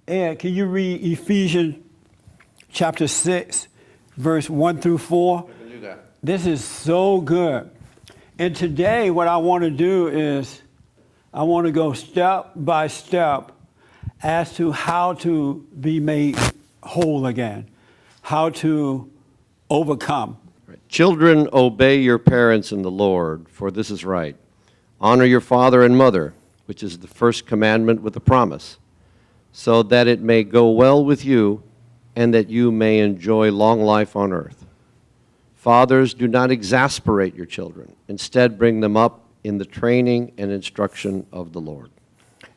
Ed, can you read Ephesians chapter 6, verse 1 through 4? I can do that. This is so good. And today what I want to do is I want to go step by step as to how to be made whole again, how to overcome. Right. Children, obey your parents in the Lord, for this is right. Honor your father and mother, which is the first commandment with a promise, so that it may go well with you and that you may enjoy long life on earth. Fathers, do not exasperate your children. Instead, bring them up in the training and instruction of the Lord.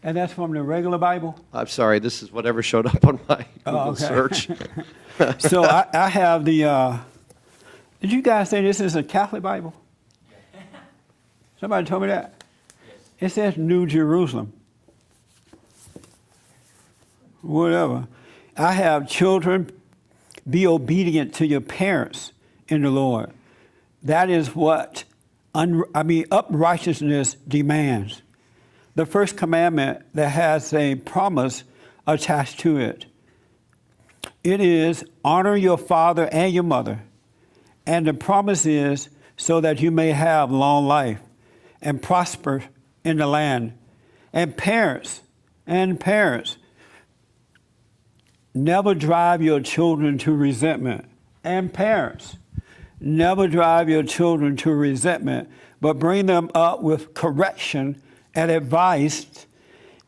And that's from the regular Bible? I'm sorry, this is whatever showed up on my Google search. So I have the, did you guys say this is a Catholic Bible? Somebody told me that? It says New Jerusalem. Whatever. I have children, be obedient to your parents in the Lord. That is what uprightness demands. The first commandment that has a promise attached to it. It is honor your father and your mother. And the promise is so that you may have long life and prosper in the land. And parents, never drive your children to resentment. And parents, never drive your children to resentment, but bring them up with correction and advice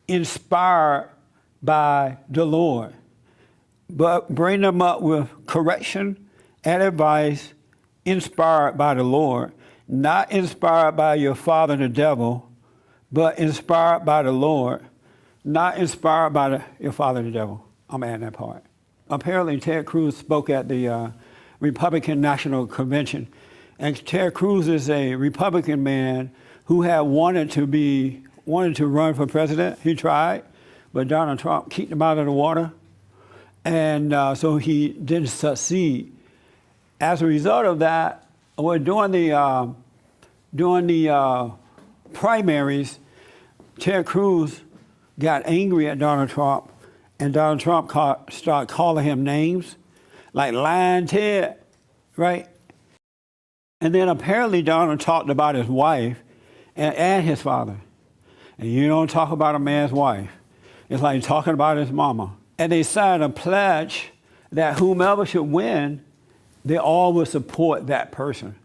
inspired by the Lord. But bring them up with correction and advice inspired by the Lord, not inspired by your father the devil, but inspired by the Lord, not inspired by your father the devil. I'm adding that part. Apparently, Ted Cruz spoke at the Republican National Convention. And Ted Cruz is a Republican man who had wanted to run for president. He tried, but Donald Trump kicked him out of the water. And so he didn't succeed. As a result of that, during the primaries, Ted Cruz got angry at Donald Trump, and Donald Trump started calling him names, like lying Ted, right? And then apparently Donald talked about his wife and his father. And you don't talk about a man's wife. It's like talking about his mama. And they signed a pledge that whomever should win, they all would support that person.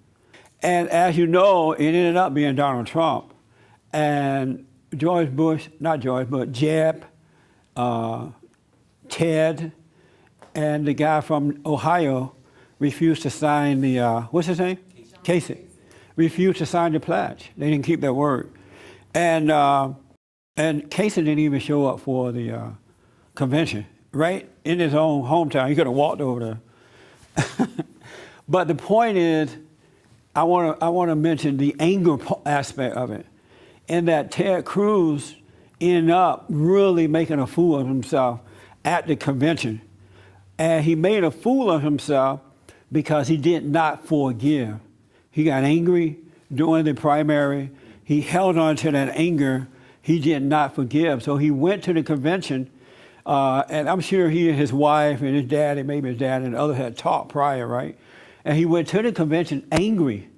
And as you know, it ended up being Donald Trump. And Jeb, Ted, and the guy from Ohio refused to sign the, what's his name? Casey. Refused to sign the pledge. They didn't keep their word. And Casey didn't even show up for the convention, right? In his own hometown. He could have walked over there. But the point is, I want to mention the anger aspect of it, in that Ted Cruz ended up really making a fool of himself at the convention. And he made a fool of himself because he did not forgive. He got angry during the primary. He held on to that anger. He did not forgive. So he went to the convention, and I'm sure he and his wife and his daddy, maybe his dad and others had talked prior, right? And he went to the convention angry.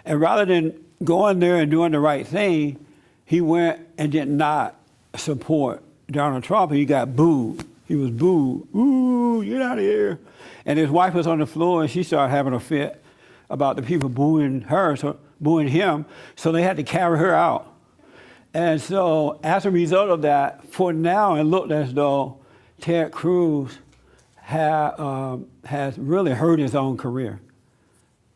And rather than going there and doing the right thing, he went and did not support Donald Trump. He got booed. He was booed. Ooh, get out of here. And his wife was on the floor, and she started having a fit about the people booing him. So they had to carry her out. And so as a result of that, for now, it looked as though Ted Cruz has really hurt his own career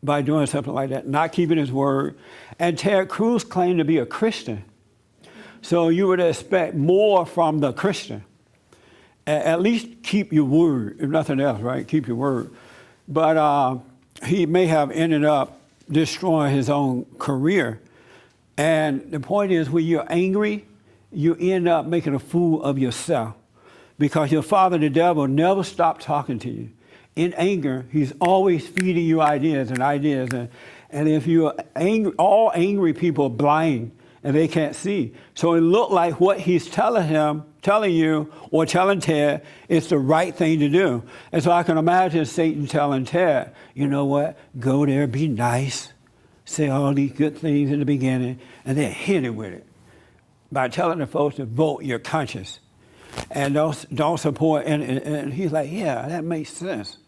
by doing something like that, not keeping his word. And Ted Cruz claimed to be a Christian. So you would expect more from the Christian. At least keep your word, if nothing else, right? Keep your word. But he may have ended up destroying his own career. And the point is, when you're angry, you end up making a fool of yourself, because your father, the devil, never stopped talking to you. In anger, he's always feeding you ideas. And if you're angry, all angry people are blind and they can't see. So it looked like what he's telling telling you or telling Ted it's the right thing to do. And so I can imagine Satan telling Ted, you know what, go there, be nice, say all these good things in the beginning, and then hit it with it by telling the folks to vote your conscience and don't support. And he's like, yeah, that makes sense.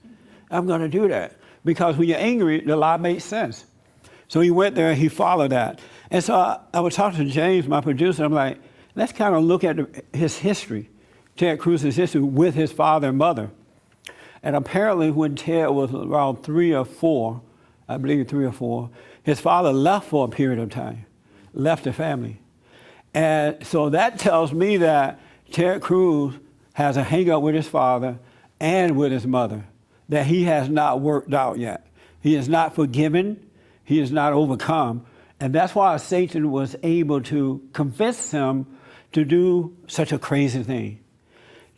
I'm going to do that. Because when you're angry, the lie makes sense. So he went there and he followed that. And so I was talking to James, my producer. I'm like, let's kind of look at his history, Ted Cruz's history with his father and mother. And apparently when Ted was around 3 or 4, I believe 3 or 4, his father left for a period of time, left the family. And so that tells me that Ted Cruz has a hang-up with his father and with his mother that he has not worked out yet. He is not forgiven. He is not overcome. And that's why Satan was able to convince him to do such a crazy thing,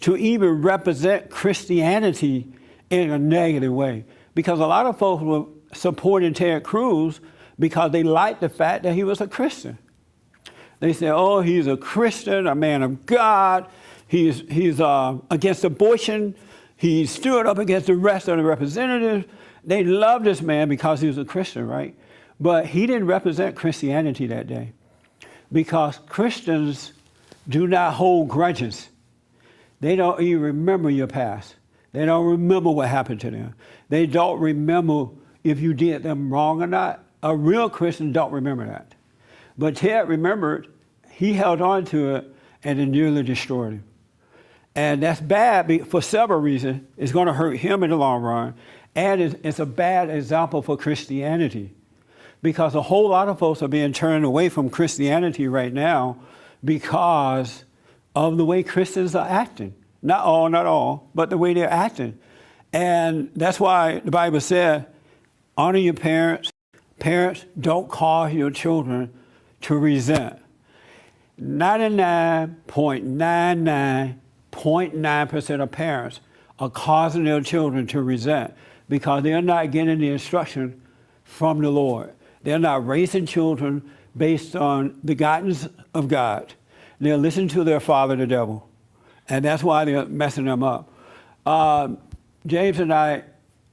to even represent Christianity in a negative way. Because a lot of folks were supporting Ted Cruz because they liked the fact that he was a Christian. They said, oh, he's a Christian, a man of God. He's against abortion. He stood up against the rest of the representatives. They loved this man because he was a Christian, right? But he didn't represent Christianity that day because Christians do not hold grudges. They don't even remember your past. They don't remember what happened to them. They don't remember if you did them wrong or not. A real Christian don't remember that. But Ted remembered, he held on to it, and it nearly destroyed him. And that's bad for several reasons. It's going to hurt him in the long run, and it's a bad example for Christianity because a whole lot of folks are being turned away from Christianity right now because of the way Christians are acting. Not all, but the way they're acting. And that's why the Bible said, honor your parents. Parents, don't cause your children to resent. 99.99% of parents are causing their children to resent because they're not getting the instruction from the Lord. They're not raising children based on the guidance of God. They're listening to their father, the devil. And that's why they're messing them up. James and I,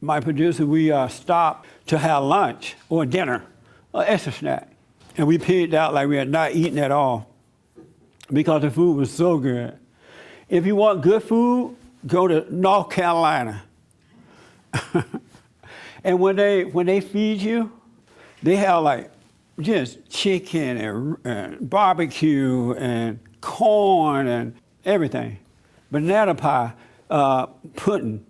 my producer, we stopped to have lunch or dinner, or extra snack. And we pigged out like we had not eaten at all because the food was so good. If you want good food, go to North Carolina. And when they feed you, they have like just chicken and barbecue and corn and everything. Banana pie, pudding.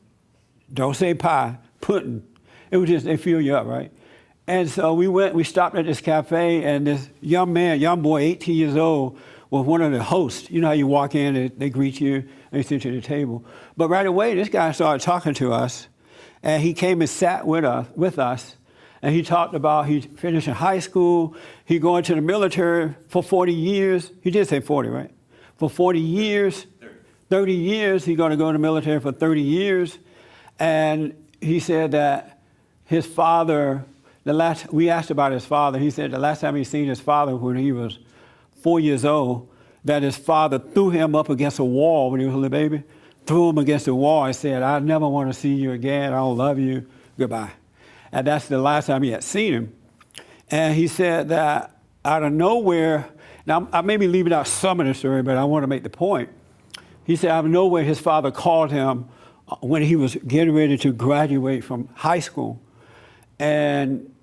Don't say pie, pudding. It was just, they fill you up, right? And so we stopped at this cafe, and this young boy, 18 years old, was one of the hosts. You know how you walk in, they greet you, and they sit you at the table. But right away, this guy started talking to us, and he came and sat with us, and he talked about he finished in high school, he going to the military for 40 years. He did say 40, right? For 40 years, 30 years, he's going to go to the military for 30 years. And he said that his father, we asked about his father, he said the last time he seen his father when he was 4 years old, that his father threw him up against a wall when he was a little baby, threw him against the wall and said, I never want to see you again, I don't love you, goodbye. And that's the last time he had seen him. And he said that out of nowhere, now I may be leaving out some of the story, but I want to make the point. He said out of nowhere his father called him when he was getting ready to graduate from high school. And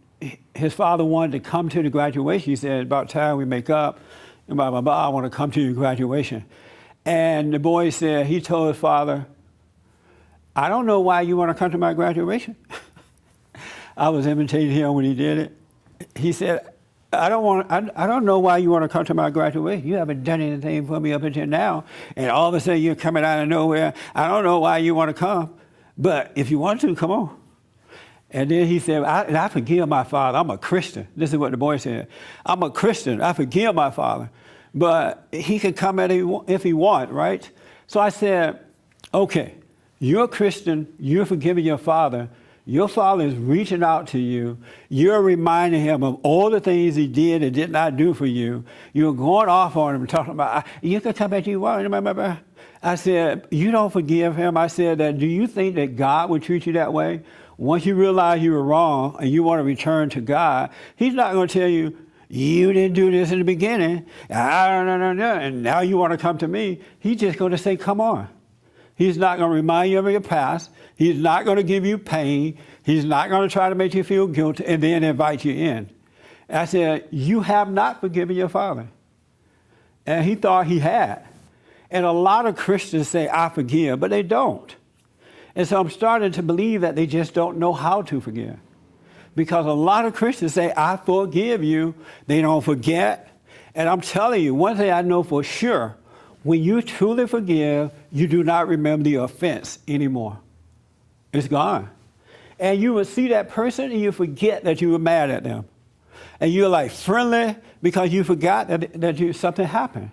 his father wanted to come to the graduation. He said, about time we make up, and blah, blah, blah, I want to come to your graduation. And the boy said, he told his father, I don't know why you want to come to my graduation. I was imitating him when he did it. He said, I don't know why you want to come to my graduation. You haven't done anything for me up until now. And all of a sudden you're coming out of nowhere. I don't know why you want to come. But if you want to, come on. And then he said, I forgive my father. I'm a Christian. This is what the boy said. I'm a Christian. I forgive my father. But he can come if he wants, right? So I said, okay, you're a Christian. You're forgiving your father. Your father is reaching out to you. You're reminding him of all the things he did and did not do for you. You're going off on him and talking about, you can come back to you. I said, you don't forgive him. I said, that do you think that God would treat you that way? Once you realize you were wrong and you want to return to God, he's not going to tell you, you didn't do this in the beginning, and now you want to come to me. He's just going to say, come on. He's not going to remind you of your past. He's not going to give you pain. He's not going to try to make you feel guilty and then invite you in. I said, you have not forgiven your father. And he thought he had. And a lot of Christians say, I forgive, but they don't. And so I'm starting to believe that they just don't know how to forgive. Because a lot of Christians say, I forgive you. They don't forget. And I'm telling you, one thing I know for sure, when you truly forgive, you do not remember the offense anymore. It's gone. And you will see that person and you forget that you were mad at them. And you're like friendly because you forgot that something happened.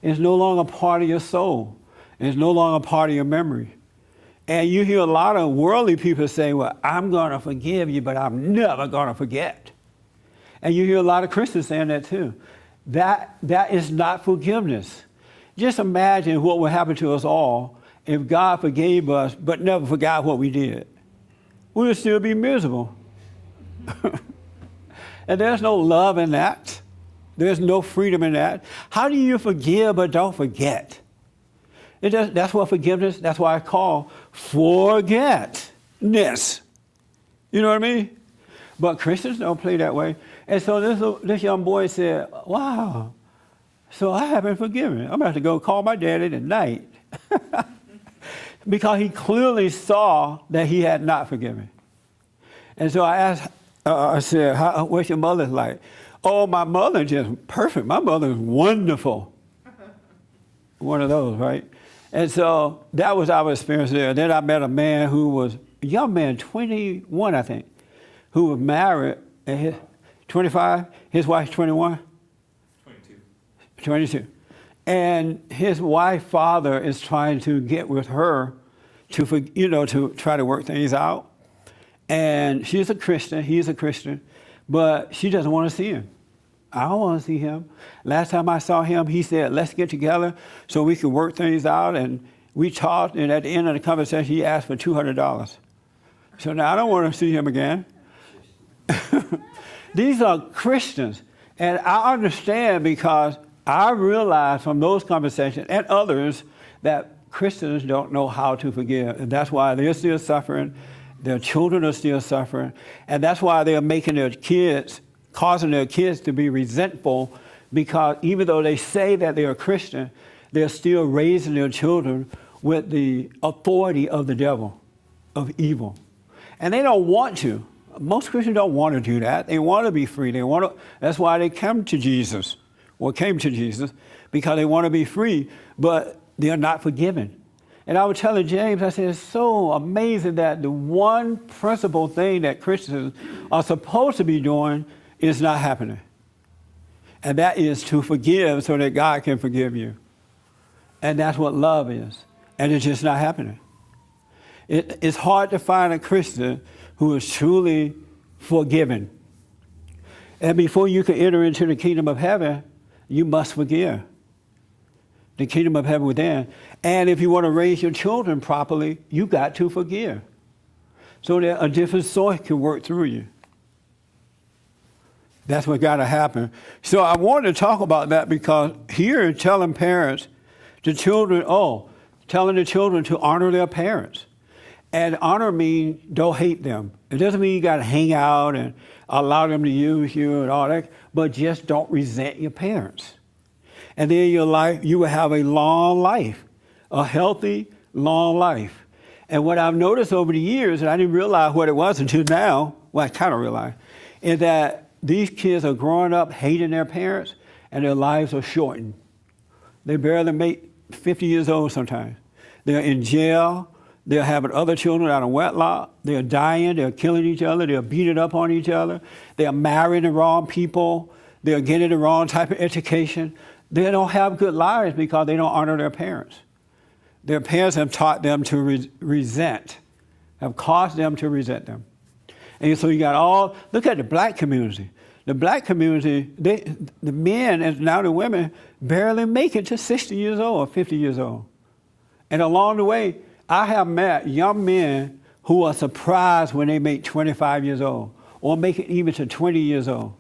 It's no longer part of your soul. It's no longer part of your memory. And you hear a lot of worldly people say, well, I'm going to forgive you, but I'm never going to forget. And you hear a lot of Christians saying that too. That is not forgiveness. Just imagine what would happen to us all if God forgave us but never forgot what we did. We would still be miserable. And there's no love in that. There's no freedom in that. How do you forgive but don't forget? That's what forgiveness, that's why I call forgetness. You know what I mean? But Christians don't play that way. And so this young boy said, wow, so I haven't forgiven. I'm about to go call my daddy tonight. Because he clearly saw that he had not forgiven. And so I asked, I said, what's your mother like? Oh, my mother is just perfect. My mother is wonderful. One of those, right? And so that was our experience there. Then I met a man who was a young man, 21, I think, who was married at 25. His wife's 21? 22. And his wife's father is trying to get with her to try to work things out. And she's a Christian, he's a Christian, but she doesn't want to see him. I don't want to see him. Last time I saw him, he said, let's get together so we can work things out. And we talked, and at the end of the conversation, he asked for $200. So now I don't want to see him again. These are Christians. And I understand because I realize from those conversations and others that Christians don't know how to forgive. And that's why they're still suffering. Their children are still suffering. And that's why they're causing their kids to be resentful, because even though they say that they are Christian, they're still raising their children with the authority of the devil, of evil. And they don't want to. Most Christians don't want to do that. They want to be free. That's why they came to Jesus, because they want to be free, but they're not forgiven. And I was telling James, I said, it's so amazing that the one principal thing that Christians are supposed to be doing is not happening. And that is to forgive so that God can forgive you. And that's what love is. And it's just not happening. It's hard to find a Christian who is truly forgiven. And before you can enter into the kingdom of heaven, you must forgive. The kingdom of heaven within. And if you want to raise your children properly, you got to forgive. So that a different source can work through you. That's what got to happen. So I wanted to talk about that because here telling the children to honor their parents. And honor means don't hate them. It doesn't mean you got to hang out and allow them to use you and all that, but just don't resent your parents. And then your life, you will have a long life, a healthy, long life. And what I've noticed over the years, and I didn't realize what it was until now, well, I kind of realized, is that these kids are growing up hating their parents, and their lives are shortened. They barely make 50 years old sometimes. They're in jail. They're having other children out of wedlock. They're dying. They're killing each other. They're beating up on each other. They're marrying the wrong people. They're getting the wrong type of education. They don't have good lives because they don't honor their parents. Their parents have taught them to resent, have caused them to resent them. And so you got look at the black community. The black community, the men and now the women barely make it to 60 years old or 50 years old. And along the way, I have met young men who are surprised when they make 25 years old or make it even to 20 years old.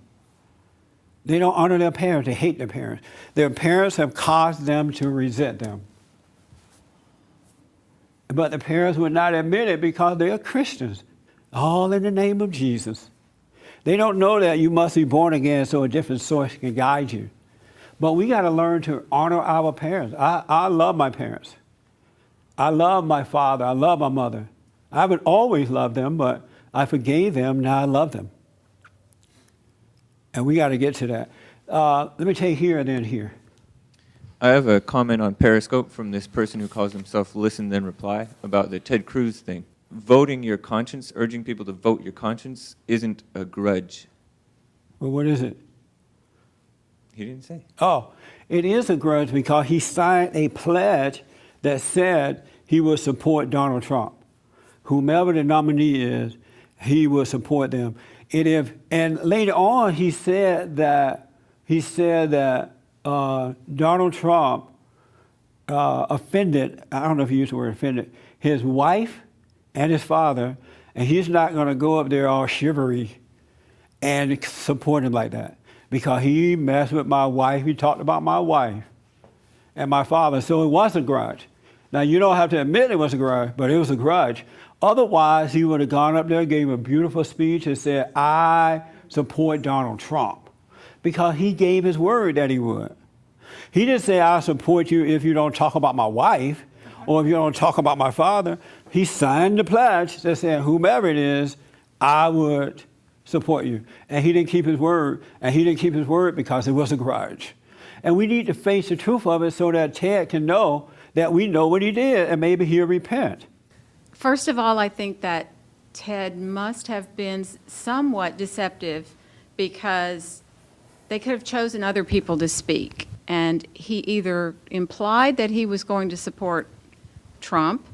They don't honor their parents. They hate their parents. Their parents have caused them to resent them. But the parents would not admit it because they are Christians, all in the name of Jesus. They don't know that you must be born again so a different source can guide you. But we got to learn to honor our parents. I love my parents. I love my father. I love my mother. I would always love them, but I forgave them. Now I love them. And we got to get to that. Let me take here and then here. I have a comment on Periscope from this person who calls himself Listen Then Reply about the Ted Cruz thing. Voting your conscience, urging people to vote your conscience, isn't a grudge. Well, what is it? He didn't say. Oh, it is a grudge because he signed a pledge that said he would support Donald Trump. Whomever the nominee is, he will support them. And later on, he said that Donald Trump offended, I don't know if he used the word offended, his wife and his father, and he's not going to go up there all shivery and support him like that because he messed with my wife. He talked about my wife and my father, so it was a grudge. Now, you don't have to admit it was a grudge, but it was a grudge. Otherwise, he would have gone up there, gave a beautiful speech and said, I support Donald Trump, because he gave his word that he would. He didn't say, I'll support you if you don't talk about my wife or if you don't talk about my father. He signed the pledge that said, whomever it is, I would support you. And he didn't keep his word. And he didn't keep his word because it was a grudge. And we need to face the truth of it so that Ted can know that we know what he did and maybe he'll repent. First of all, I think that Ted must have been somewhat deceptive because they could have chosen other people to speak. And he either implied that he was going to support Trump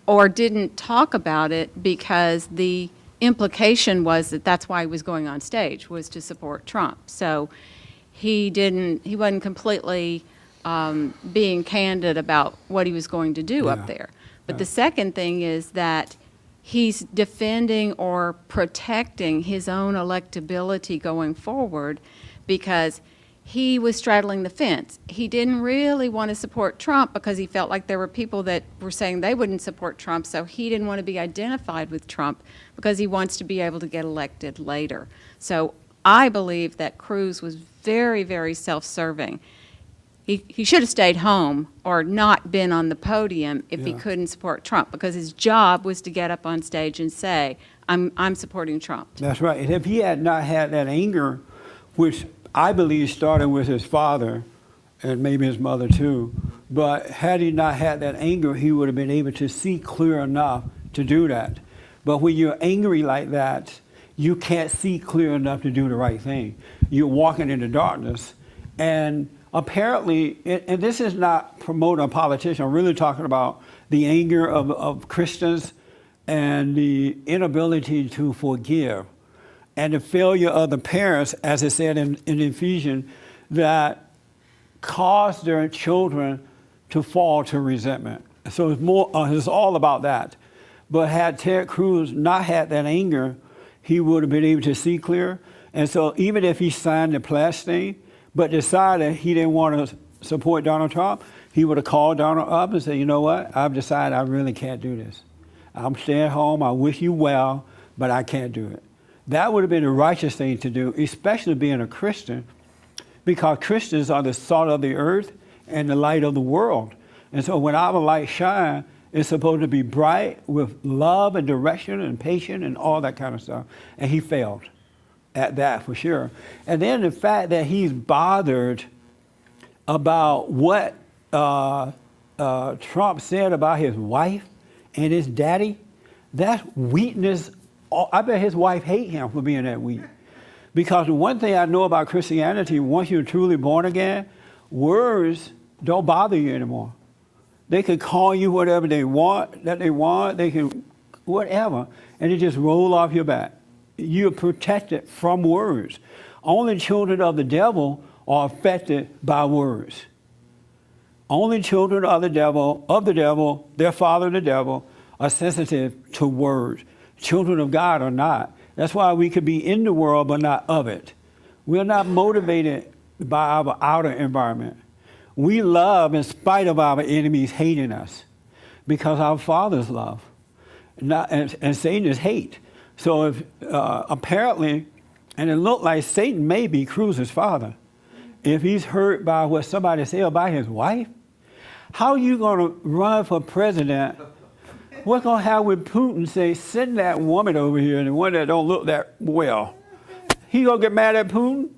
or didn't talk about it because the implication was that that's why he was going on stage, was to support Trump. So he wasn't completely being candid about what he was going to do up there. But the second thing is that he's defending or protecting his own electability going forward because he was straddling the fence. He didn't really want to support Trump because he felt like there were people that were saying they wouldn't support Trump, so he didn't want to be identified with Trump because he wants to be able to get elected later. So I believe that Cruz was very, very self-serving. He should have stayed home or not been on the podium if he couldn't support Trump, because his job was to get up on stage and say, I'm supporting Trump. That's right. And if he had not had that anger, which I believe started with his father and maybe his mother too, but had he not had that anger, he would have been able to see clear enough to do that. But when you're angry like that, you can't see clear enough to do the right thing. You're walking in the darkness. And apparently, and this is not promoting a politician, I'm really talking about the anger of Christians and the inability to forgive and the failure of the parents, as it said in Ephesians, that caused their children to fall to resentment. So it's all about that. But had Ted Cruz not had that anger, he would have been able to see clear. And so even if he signed the pledge thing, but decided he didn't want to support Donald Trump, he would have called Donald up and said, you know what, I've decided I really can't do this. I'm staying home, I wish you well, but I can't do it. That would have been the righteous thing to do, especially being a Christian, because Christians are the salt of the earth and the light of the world. And so when our light shines, it's supposed to be bright with love and direction and patience and all that kind of stuff. And he failed at that for sure. And then the fact that he's bothered about what Trump said about his wife and his daddy, that's weakness. I bet his wife hates him for being that weak. Because the one thing I know about Christianity, once you're truly born again, words don't bother you anymore. They can call you whatever they want, they can whatever, and it just roll off your back. You're protected from words. Only children of the devil are affected by words. Only children of the devil, their father the devil, are sensitive to words. Children of God are not. That's why we could be in the world but not of it. We're not motivated by our outer environment. We love in spite of our enemies hating us because our Father's love. And Satan is hate. So if apparently, and it looked like Satan may be Cruz's father, if he's hurt by what somebody said about his wife, how are you going to run for president? What's going to happen when Putin say, send that woman over here, the one that don't look that well? He going to get mad at Putin?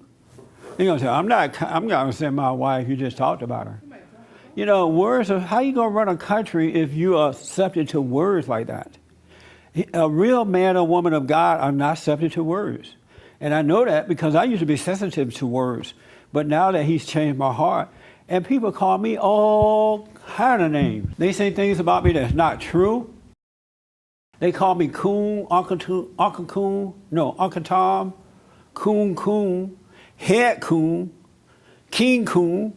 He going to say, I'm going to send my wife, you just talked about her. You know, words are, how you going to run a country if you are subject to words like that? A real man or woman of God are not subject to words. And I know that because I used to be sensitive to words. But now that he's changed my heart, and people call me all kind of names. They say things about me that's not true. They call me Coon, Uncle Coon, no, Uncle Tom, Coon, Head Coon, King Coon.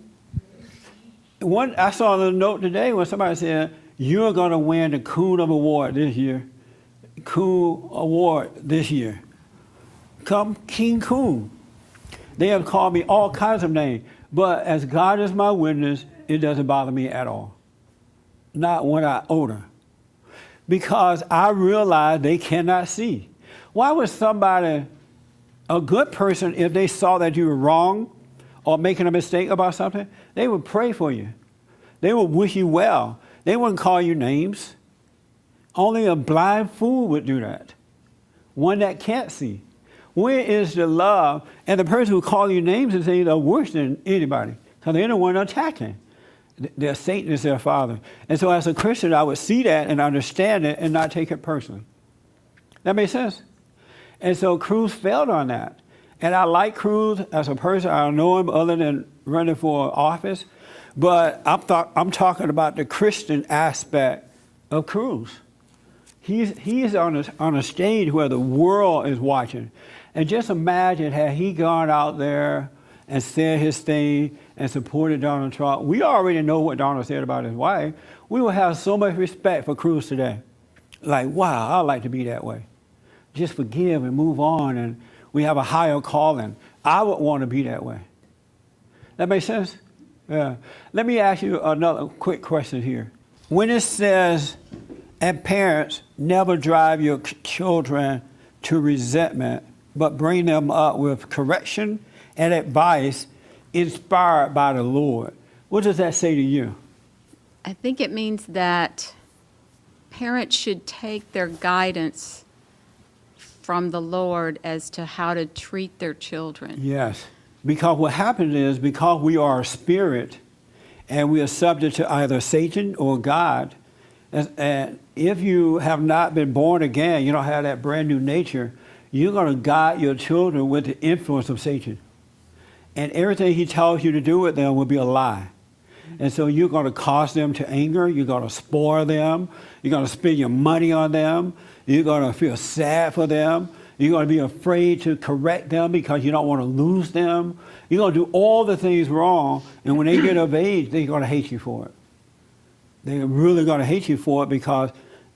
I saw a note today where somebody said, you're going to win the Coon of Award this year. Coon Award this year. Come King Coon. They have called me all kinds of names. But as God is my witness, it doesn't bother me at all. Not one iota. Because I realize they cannot see. Why would somebody, a good person, if they saw that you were wrong or making a mistake about something, they would pray for you. They would wish you well. They wouldn't call you names. Only a blind fool would do that. One that can't see. Where is the love? And the person who calls you names and say they're worse than anybody because they're the one attacking. Satan is their father. And so as a Christian, I would see that and understand it and not take it personally. That makes sense? And so Cruz failed on that. And I like Cruz as a person. I don't know him other than running for office. But I'm talking about the Christian aspect of Cruz. He's on a stage where the world is watching. And just imagine had he gone out there and said his thing and supported Donald Trump. We already know what Donald said about his wife. We would have so much respect for Cruz today. Like, wow, I'd like to be that way. Just forgive and move on, and we have a higher calling. I would want to be that way. That makes sense? Yeah. Let me ask you another quick question here. When it says, and parents, never drive your children to resentment, but bring them up with correction and advice inspired by the Lord. What does that say to you? I think it means that parents should take their guidance from the Lord as to how to treat their children. Yes, because what happens is because we are a spirit and we are subject to either Satan or God, and if you have not been born again, you don't have that brand new nature, you're going to guide your children with the influence of Satan. And everything he tells you to do with them will be a lie. And so you're going to cause them to anger. You're going to spoil them. You're going to spend your money on them. You're going to feel sad for them. You're going to be afraid to correct them because you don't want to lose them. You're going to do all the things wrong. And when they get of age, they're going to hate you for it. They're really going to hate you for it because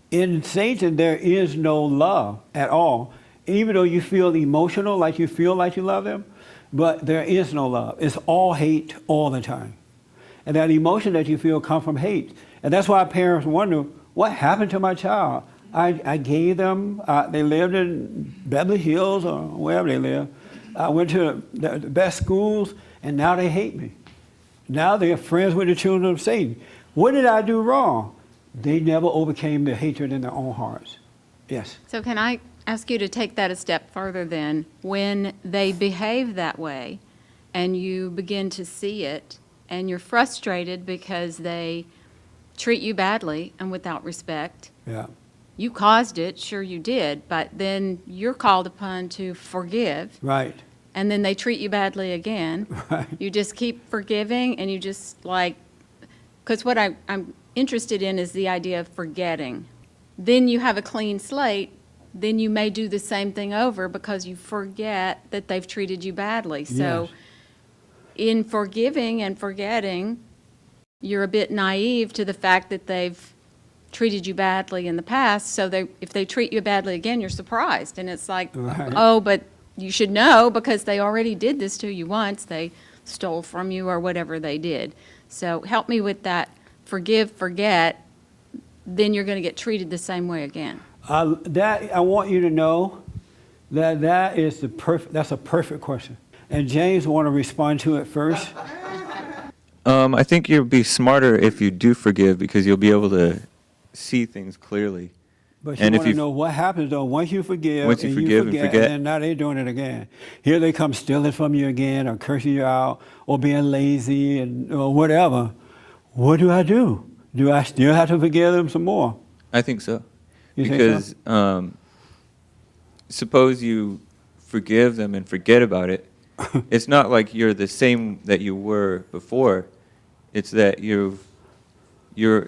in Satan, there is no love at all. Even though you feel emotional, like you feel like you love them, but there is no love. It's all hate all the time. And that emotion that you feel comes from hate. And that's why parents wonder, what happened to my child? I gave them, they lived in Beverly Hills or wherever they live. I went to the best schools, and now they hate me. Now they're friends with the children of Satan. What did I do wrong? They never overcame the hatred in their own hearts. Yes. So can I ask you to take that a step further then? When they behave that way and you begin to see it and you're frustrated because they treat you badly and without respect, Yeah. you caused it, sure you did, but then you're called upon to forgive. Right. And then they treat you badly again. Right. You just keep forgiving and you just because what I'm interested in is the idea of forgetting. Then you have a clean slate, then you may do the same thing over because you forget that they've treated you badly. So Yes. in forgiving and forgetting, you're a bit naive to the fact that they've treated you badly in the past. So if they treat you badly again, you're surprised. And it's like, Right. oh, but you should know because they already did this to you once. They stole from you or whatever they did. So help me with that. Forgive, forget. Then you're going to get treated the same way again. That I want you to know that's a perfect question. And James want to respond to it first. I think you'll be smarter if you do forgive because you'll be able to see things clearly. But you want to know what happens though once you forgive, Once you forgive and forget. and then now they're doing it again. Here they come stealing from you again, or cursing you out, or being lazy, or whatever. What do I do? Do I still have to forgive them some more? I think so. You think Because suppose you forgive them and forget about it. It's not like you're the same that you were before. It's that you're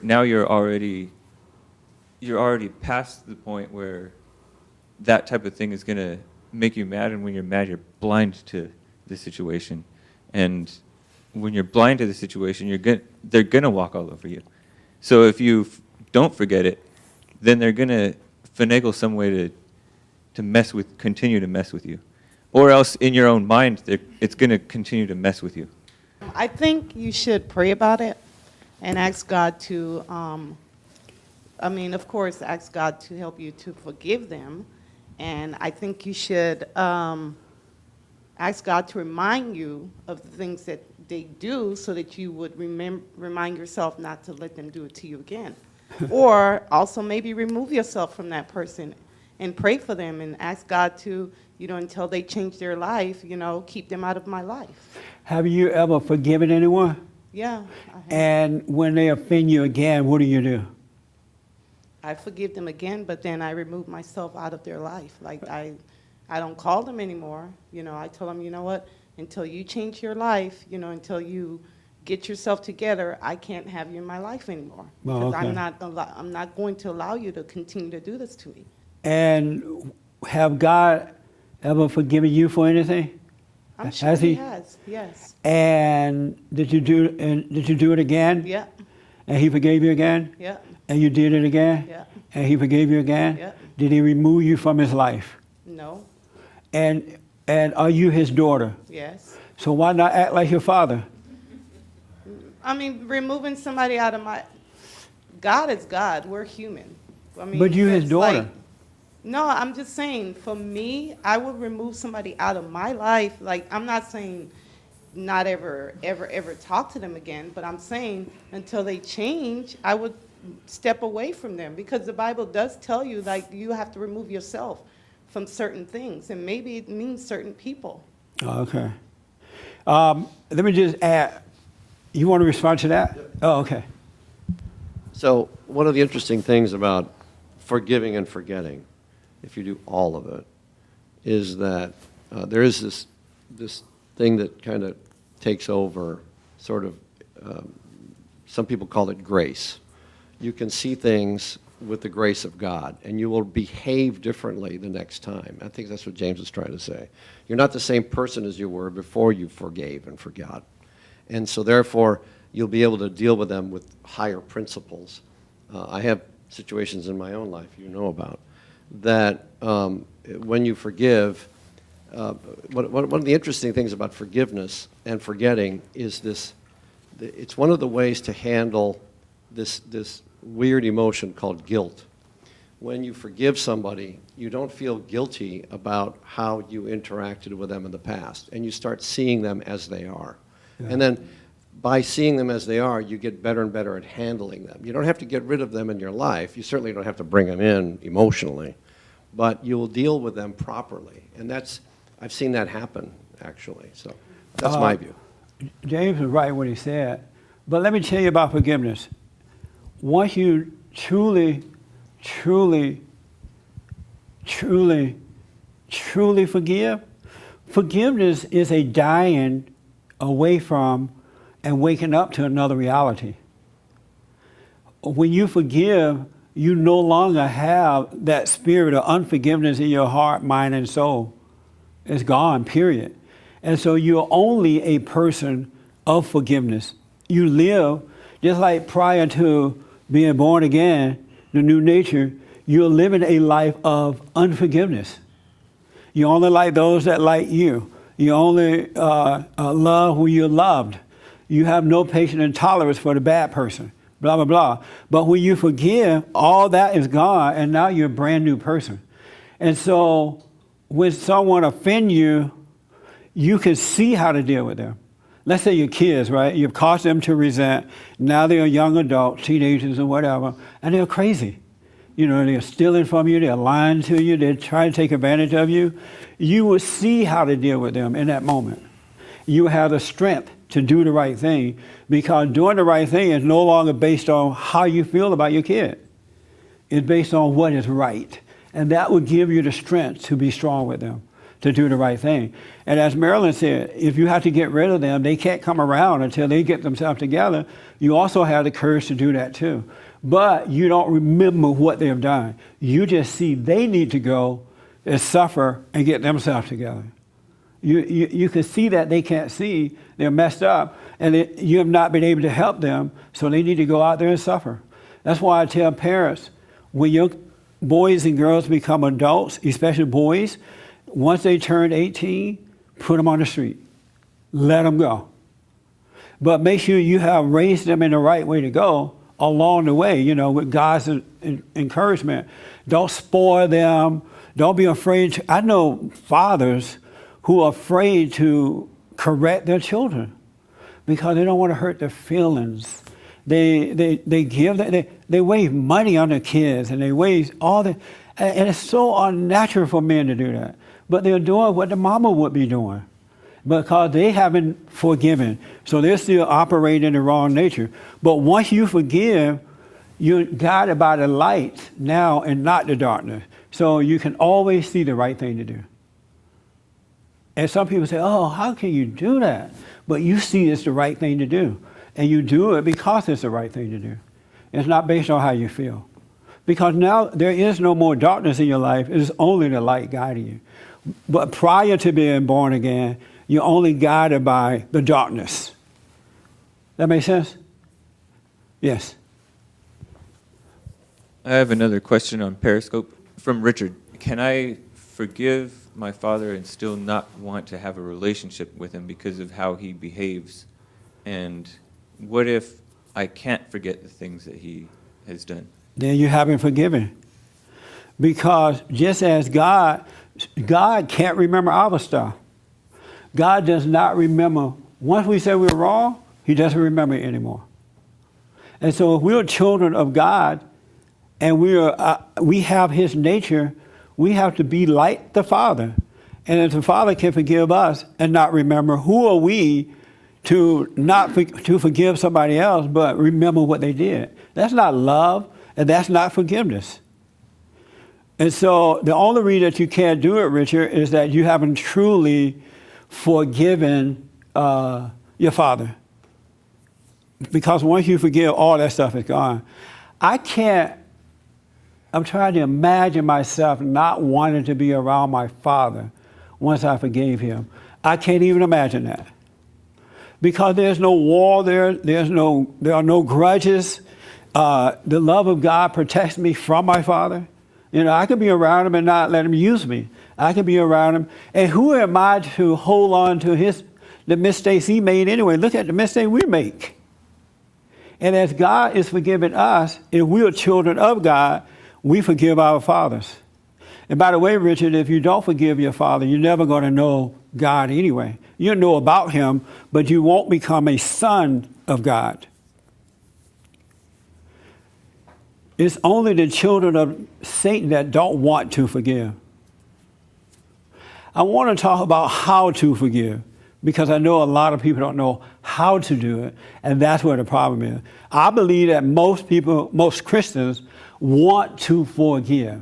already past the point where that type of thing is going to make you mad, and when you're mad, you're blind to the situation. And when you're blind to the situation, they're going to walk all over you. So if you don't forget it, then they're going to finagle some way to continue to mess with you. Or else in your own mind, it's going to continue to mess with you. I think you should pray about it and ask God to, of course, ask God to help you to forgive them. And I think you should ask God to remind you of the things that they do so that you would remind yourself not to let them do it to you again. Or also maybe remove yourself from that person and pray for them and ask God to, until they change their life, keep them out of my life. Have you ever forgiven anyone? Yeah. I have. And when they offend you again, what do? I forgive them again, but then I remove myself out of their life. Like I don't call them anymore. I tell them, you know what, until you change your life, until you get yourself together, I can't have you in my life anymore. Because okay. I'm not going to allow you to continue to do this to me. And have God ever forgiven you for anything? I'm sure he has, yes. And did you do it again? Yeah. And he forgave you again? Yeah. And you did it again? Yeah. And he forgave you again? Yeah. Did he remove you from his life? No. And are you his daughter? Yes. So why not act like your father? Removing somebody out of my... God is God. We're human. But you his daughter. No, I'm just saying, for me, I would remove somebody out of my life. Like, I'm not saying not ever talk to them again, but I'm saying until they change, I would step away from them, because the Bible does tell you, like, you have to remove yourself from certain things, and maybe it means certain people. Okay. Let me just add, you want to respond to that? Yep. Oh, okay. So one of the interesting things about forgiving and forgetting, if you do all of it, is that there is this thing that kind of takes over, sort of, some people call it grace. You can see things with the grace of God, and you will behave differently the next time. I think that's what James is trying to say. You're not the same person as you were before you forgave and forgot. And so therefore, you'll be able to deal with them with higher principles. I have situations in my own life you know about, that when you forgive, one of the interesting things about forgiveness and forgetting is this, it's one of the ways to handle this weird emotion called guilt. When you forgive somebody, you don't feel guilty about how you interacted with them in the past, and you start seeing them as they are. Yeah. And then by seeing them as they are, you get better and better at handling them. You don't have to get rid of them in your life. You certainly don't have to bring them in emotionally, but you will deal with them properly. And I've seen that happen, actually. So that's my view. James was right when he said, but let me tell you about forgiveness. Once you truly forgive, forgiveness is a dying away from and waking up to another reality. When you forgive, you no longer have that spirit of unforgiveness in your heart, mind, and soul. It's gone, period. And so you're only a person of forgiveness. You live Just like prior to being born again, the new nature, you're living a life of unforgiveness. You only like those that like you. You only love who you're loved. You have no patience and tolerance for the bad person, blah, blah, blah. But when you forgive, all that is gone, and now you're a brand new person. And so when someone offends you, you can see how to deal with them. Let's say your kids, right? You've caused them to resent. Now they're young adults, teenagers or whatever, and they're crazy. You know, they're stealing from you, they're lying to you, they're trying to take advantage of you. You will see how to deal with them in that moment. You have the strength to do the right thing, because doing the right thing is no longer based on how you feel about your kid. It's based on what is right. And that will give you the strength to be strong with them, to do the right thing. And as Marilyn said, if you have to get rid of them, they can't come around until they get themselves together. You also have the courage to do that too. But you don't remember what they have done. You just see they need to go and suffer and get themselves together. You can see that they can't see, they're messed up, and you have not been able to help them, so they need to go out there and suffer. That's why I tell parents, when your boys and girls become adults, especially boys, once they turn 18, put them on the street. Let them go. But make sure you have raised them in the right way to go along the way, you know, with God's encouragement. Don't spoil them. Don't be afraid to. I know fathers who are afraid to correct their children because they don't want to hurt their feelings. They waste money on their kids, and they waste all the, and it's so unnatural for men to do that. But they're doing what the mama would be doing because they haven't forgiven. So they're still operating in the wrong nature. But once you forgive, you're guided by the light now and not the darkness. So you can always see the right thing to do. And some people say, oh, how can you do that? But you see it's the right thing to do. And you do it because it's the right thing to do. It's not based on how you feel. Because now there is no more darkness in your life. It is only the light guiding you. But prior to being born again, you're only guided by the darkness. That make sense? Yes. I have another question on Periscope from Richard. Can I forgive my father and still not want to have a relationship with him because of how he behaves? And what if I can't forget the things that he has done? Then you haven't forgiven. Because just as God can't remember our stuff. God does not remember. Once we say we're wrong, he doesn't remember it anymore. And so if we're children of God and we have his nature, we have to be like the Father. And if the Father can forgive us and not remember, who are we to forgive somebody else but remember what they did? That's not love, and that's not forgiveness. And so the only reason that you can't do it, Richard, is that you haven't truly forgiven your father. Because once you forgive, all that stuff is gone. I'm trying to imagine myself not wanting to be around my father once I forgave him. I can't even imagine that. Because there's no war there, there are no grudges. The love of God protects me from my father. You know, I could be around him and not let him use me. I could be around him. And who am I to hold on to the mistakes he made anyway? Look at the mistake we make. And as God is forgiving us, if we are children of God, we forgive our fathers. And by the way, Richard, if you don't forgive your father, you're never going to know God anyway. You'll know about him, but you won't become a son of God. It's only the children of Satan that don't want to forgive. I want to talk about how to forgive, because I know a lot of people don't know how to do it, and that's where the problem is. I believe that most Christians want to forgive,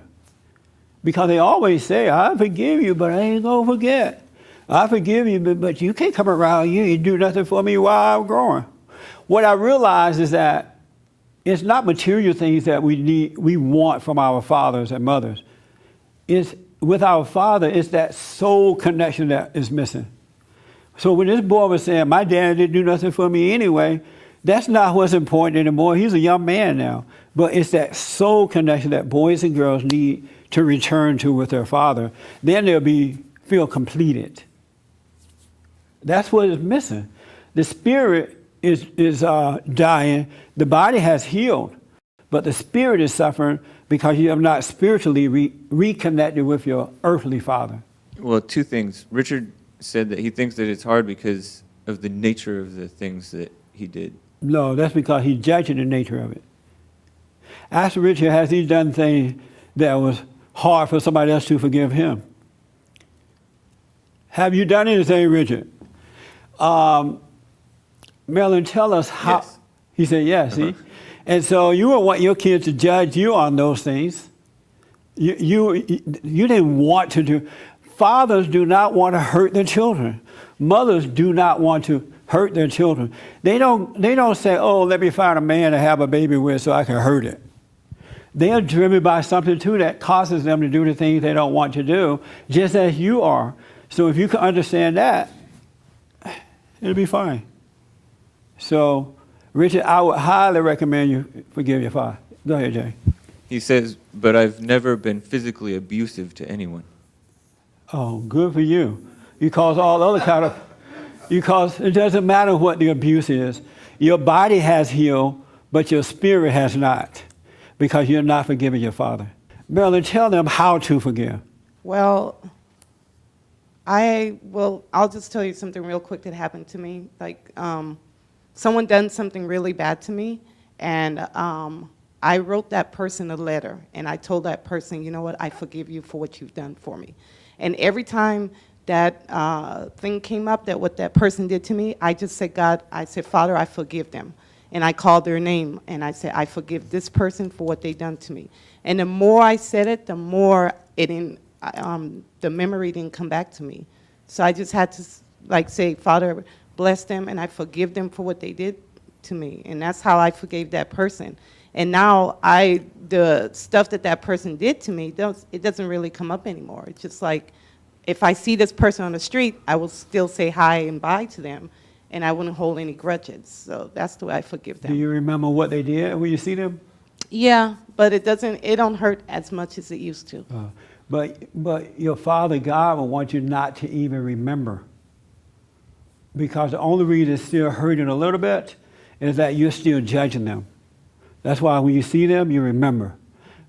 because they always say, I forgive you, but I ain't going to forget. I forgive you, but you can't come around here and do nothing for me while I'm growing. What I realize is that it's not material things that we want from our fathers and mothers. It's with our father, it's that soul connection that is missing. So when this boy was saying, my dad didn't do nothing for me anyway, That's not what's important anymore. He's a young man now. But it's that soul connection that boys and girls need to return to with their father. Then they'll feel completed. That's what is missing. The spirit is dying. The body has healed, but the spirit is suffering because you have not spiritually reconnected with your earthly father. Well, two things. Richard said that he thinks that it's hard because of the nature of the things that he did. No, that's because he's judging the nature of it. Ask Richard, has he done things that was hard for somebody else to forgive him? Have you done anything, Richard? Marilyn, tell us how. Yes. He said yes, see? And so you would want your kids to judge you on those things. You didn't want to do. Fathers do not want to hurt their children. Mothers do not want to hurt their children. They don't say, oh, let me find a man to have a baby with so I can hurt it. They are driven by something too that causes them to do the things they don't want to do, just as you are. So if you can understand that, it'll be fine. So, Richard, I would highly recommend you forgive your father. Go ahead, Jay. He says, but I've never been physically abusive to anyone. Oh, good for you. You cause all other kind of, it doesn't matter what the abuse is. Your body has healed, but your spirit has not, because you're not forgiving your father. Marilyn, tell them how to forgive. Well, I'll just tell you something real quick that happened to me. Like, someone done something really bad to me, and I wrote that person a letter, and I told that person, you know what, I forgive you for what you've done for me. And every time that thing came up, that what that person did to me, I just said, God, I said, Father, I forgive them. And I called their name, and I said, I forgive this person for what they done to me. And the more I said it, the more the memory didn't come back to me. So I just had to say, Father, bless them, and I forgive them for what they did to me. And that's how I forgave that person. And now the stuff that person did to me, it doesn't really come up anymore. It's just like, if I see this person on the street, I will still say hi and bye to them, and I wouldn't hold any grudges. So that's the way I forgive them. Do you remember what they did when you see them? Yeah, but it don't hurt as much as it used to. But your Father God will want you not to even remember. Because the only reason it's still hurting a little bit is that you're still judging them. That's why when you see them, you remember.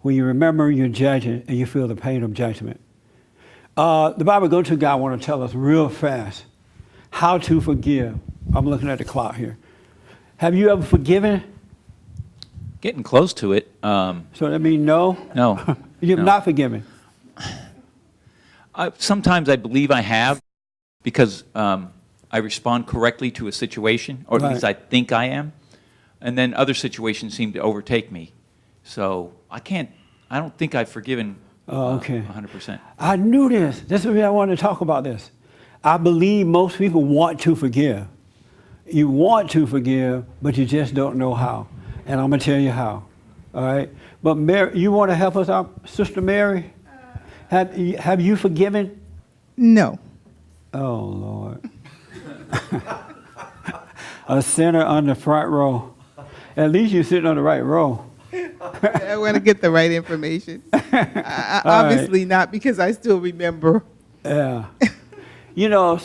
When you remember, you're judging, and you feel the pain of judgment. The Bible Go-To guy want to tell us real fast how to forgive. I'm looking at the clock here. Have you ever forgiven? Getting close to it. So that means no? No. You've No. not forgiven. Sometimes I believe I have, because I respond correctly to a situation, or at Right. least I think I am, and then other situations seem to overtake me. So I don't think I've forgiven Okay. 100%. I knew this. This is why I wanted to talk about this. I believe most people want to forgive. You want to forgive, but you just don't know how. And I'm going to tell you how. All right? But Mary, you want to help us out, Sister Mary? Have you forgiven? No. Oh, Lord. A sinner on the front row. At least you're sitting on the right row. I want to get the right information. Obviously not, because I still remember. Yeah. You know,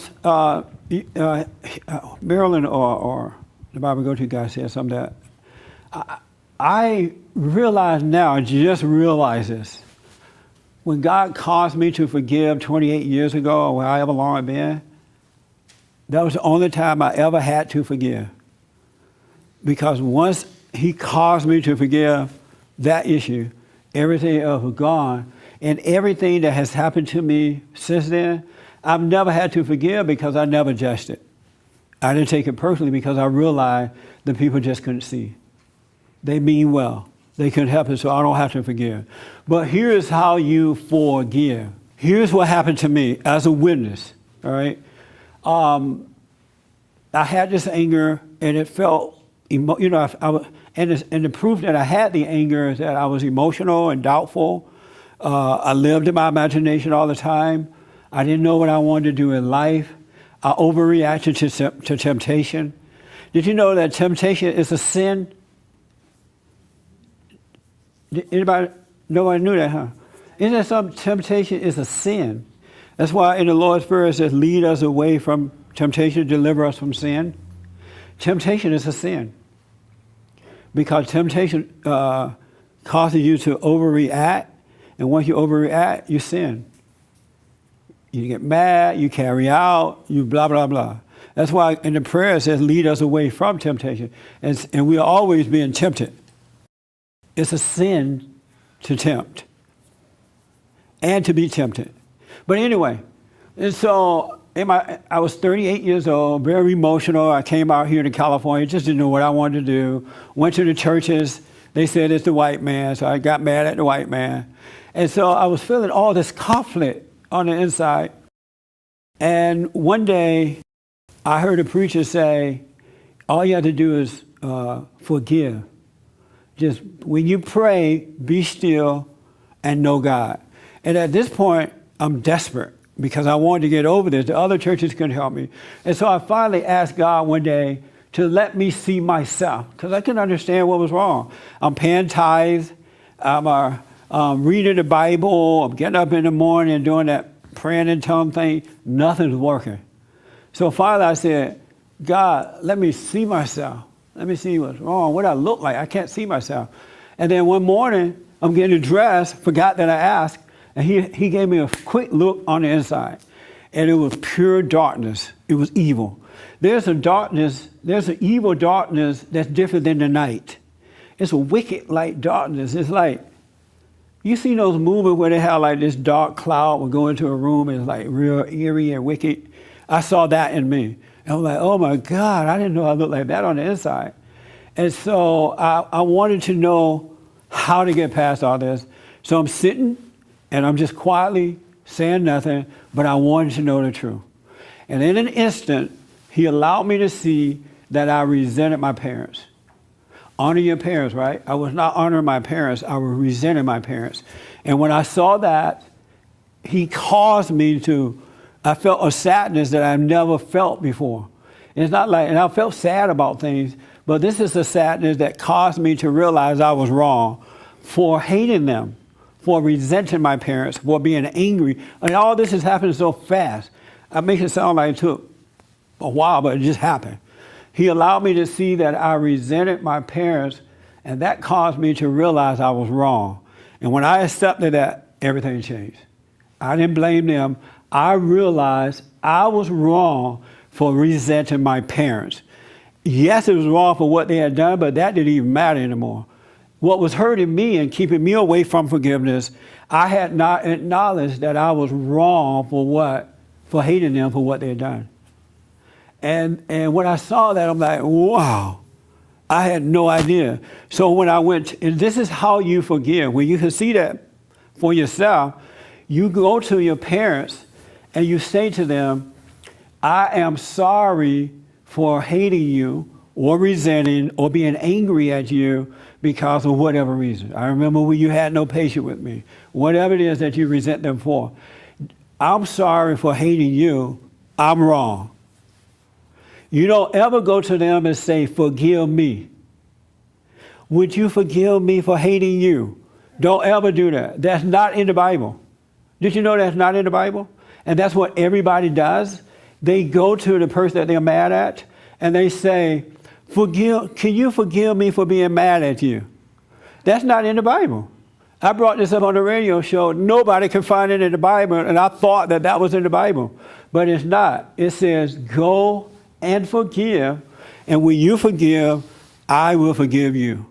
Marilyn or the Bible Go-To guy said something that I realize now, just realize this. When God caused me to forgive 28 years ago, or however long it's been, that was the only time I ever had to forgive. Because once He caused me to forgive that issue, everything else was gone. And everything that has happened to me since then, I've never had to forgive because I never judged it. I didn't take it personally because I realized the people just couldn't see. They mean well. They couldn't help it, so I don't have to forgive. But here's how you forgive. Here's what happened to me as a witness, all right? I had this anger, and it felt, and the proof that I had the anger is that I was emotional and doubtful. I lived in my imagination all the time. I didn't know what I wanted to do in life. I overreacted to temptation. Did you know that temptation is a sin? Anybody? Nobody knew that, huh? Isn't that something? Temptation is a sin. That's why in the Lord's Prayer it says, lead us away from temptation, deliver us from sin. Temptation is a sin. Because temptation causes you to overreact, and once you overreact, you sin. You get mad, you carry out, you blah, blah, blah. That's why in the prayer it says, lead us away from temptation. And we are always being tempted. It's a sin to tempt and to be tempted. But anyway, and so I was 38 years old, very emotional. I came out here to California, just didn't know what I wanted to do. Went to the churches. They said it's the white man, so I got mad at the white man. And so I was feeling all this conflict on the inside. And one day, I heard a preacher say, all you have to do is forgive. Just when you pray, be still and know God. And at this point, I'm desperate because I wanted to get over this. The other churches couldn't help me. And so I finally asked God one day to let me see myself because I couldn't understand what was wrong. I'm paying tithes. I'm reading the Bible. I'm getting up in the morning and doing that praying in tongue thing. Nothing's working. So finally I said, God, let me see myself. Let me see what's wrong, what I look like. I can't see myself. And then one morning, I'm getting dressed, forgot that I asked, and he gave me a quick look on the inside. And it was pure darkness. It was evil. There's an evil darkness that's different than the night. It's a wicked light darkness. It's like, you see those movies where they have like this dark cloud will go into a room and it's like real eerie and wicked? I saw that in me. And I'm like, oh my God, I didn't know I looked like that on the inside. And so I wanted to know how to get past all this. So I'm sitting and I'm just quietly saying nothing, but I wanted to know the truth. And in an instant, he allowed me to see that I resented my parents. Honor your parents, right? I was not honoring my parents. I was resenting my parents. And when I saw that, he caused me to, I felt a sadness that I've never felt before. It's not like, and I felt sad about things, but this is a sadness that caused me to realize I was wrong for hating them, for resenting my parents, for being angry. And all this is happening so fast. I make it sound like it took a while, but it just happened. He allowed me to see that I resented my parents, and that caused me to realize I was wrong. And when I accepted that, everything changed. I didn't blame them. I realized I was wrong for resenting my parents. Yes, it was wrong for what they had done, but that didn't even matter anymore. What was hurting me and keeping me away from forgiveness, I had not acknowledged that I was wrong for hating them for what they had done. And when I saw that, I'm like, wow, I had no idea. So when I went, and this is how you forgive. When you can see that for yourself, you go to your parents and you say to them, I am sorry for hating you or resenting or being angry at you because of whatever reason. I remember when you had no patience with me. Whatever it is that you resent them for. I'm sorry for hating you. I'm wrong. You don't ever go to them and say, forgive me. Would you forgive me for hating you? Don't ever do that. That's not in the Bible. Did you know that's not in the Bible? And that's what everybody does. They go to the person that they're mad at and they say, can you forgive me for being mad at you? That's not in the Bible. I brought this up on the radio show. Nobody can find it in the Bible, and I thought that was in the Bible. But it's not. It says, go and forgive, and when you forgive, I will forgive you.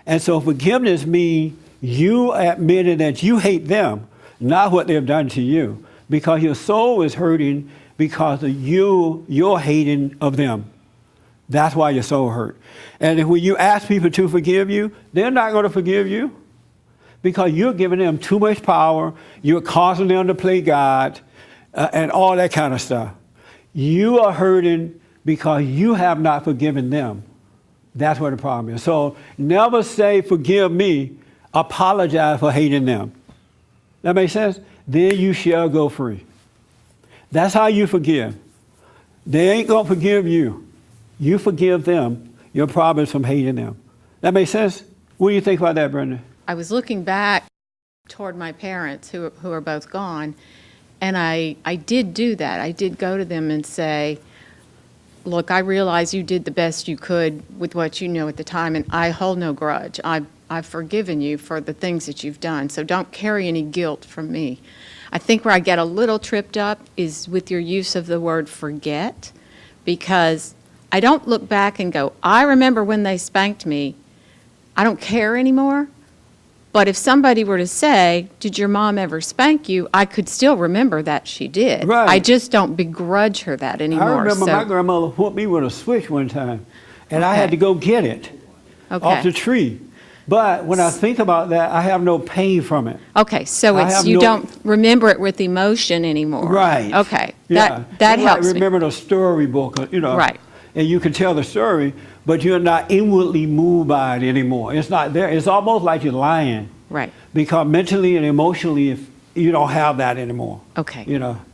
And so forgiveness means you admitting that you hate them, not what they've done to you, because your soul is hurting because of your hating of them. That's why your soul hurt. And when you ask people to forgive you, they're not going to forgive you because you're giving them too much power. You're causing them to play God and all that kind of stuff. You are hurting because you have not forgiven them. That's what the problem is. So never say, forgive me, apologize for hating them. That makes sense? Then you shall go free. That's how you forgive. They ain't going to forgive you. You forgive them, your problem is from hating them. That makes sense? What do you think about that, Brenda? I was looking back toward my parents who are both gone, and I did do that. I did go to them and say, look, I realize you did the best you could with what you knew at the time, and I hold no grudge. I've forgiven you for the things that you've done, so don't carry any guilt from me. I think where I get a little tripped up is with your use of the word forget, because I don't look back and go, I remember when they spanked me. I don't care anymore. But if somebody were to say, did your mom ever spank you, I could still remember that she did. Right. I just don't begrudge her that anymore. I remember so, my grandmother whooped me with a switch one time, and I had to go get it off the tree. But when I think about that, I have no pain from it. Okay, so it's you don't remember it with emotion anymore. Right. Okay, Yeah. that It's helps like me. remember the storybook, Right. And you can tell the story, but you're not inwardly moved by it anymore. It's not there. It's almost like you're lying. Right. Because mentally and emotionally, if you don't have that anymore. Okay.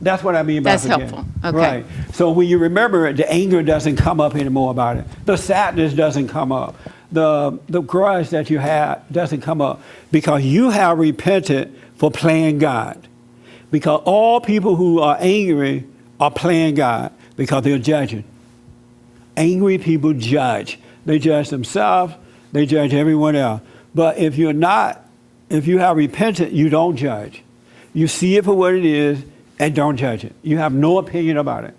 That's what I mean by That's forget. helpful. Okay. Right. So when you remember it, the anger doesn't come up anymore about it. The sadness doesn't come up. The grudge that you have doesn't come up because you have repented for playing God. Because all people who are angry are playing God because they're judging. Angry people judge. They judge themselves. They judge everyone else. But if you have repented, you don't judge. You see it for what it is and don't judge it. You have no opinion about it.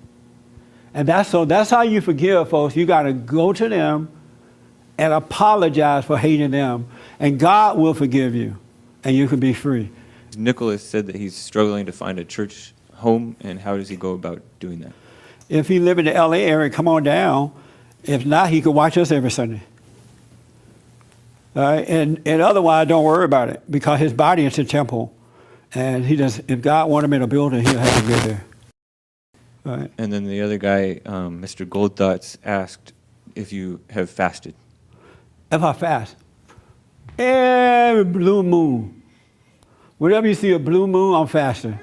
And that's how you forgive, folks. You got to go to them and apologize for hating them. And God will forgive you. And you can be free. Nicholas said that he's struggling to find a church home, and how does he go about doing that? If he live in the LA area, come on down. If not, he could watch us every Sunday. All right? And otherwise, don't worry about it because his body is a temple. And if God wanted him in a building, he'll have to be there. All right? And then the other guy, Mr. Goldthoughts, asked if you have fasted. If I fast, every blue moon, whenever you see a blue moon, I'm fasting.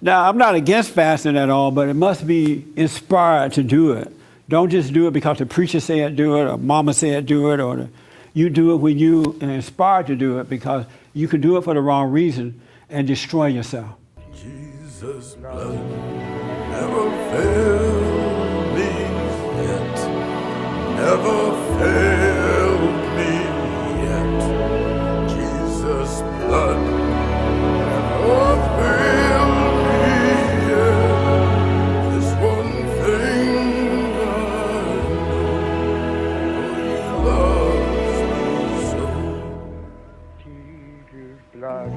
Now, I'm not against fasting at all, but it must be inspired to do it. Don't just do it because the preacher said do it, or mama said do it, or you do it when you are inspired to do it because you can do it for the wrong reason and destroy yourself. Jesus' blood never failed me yet, never failed me yet. Jesus' blood never failed me yet. This one thing I know, for he loves me so. Jesus' blood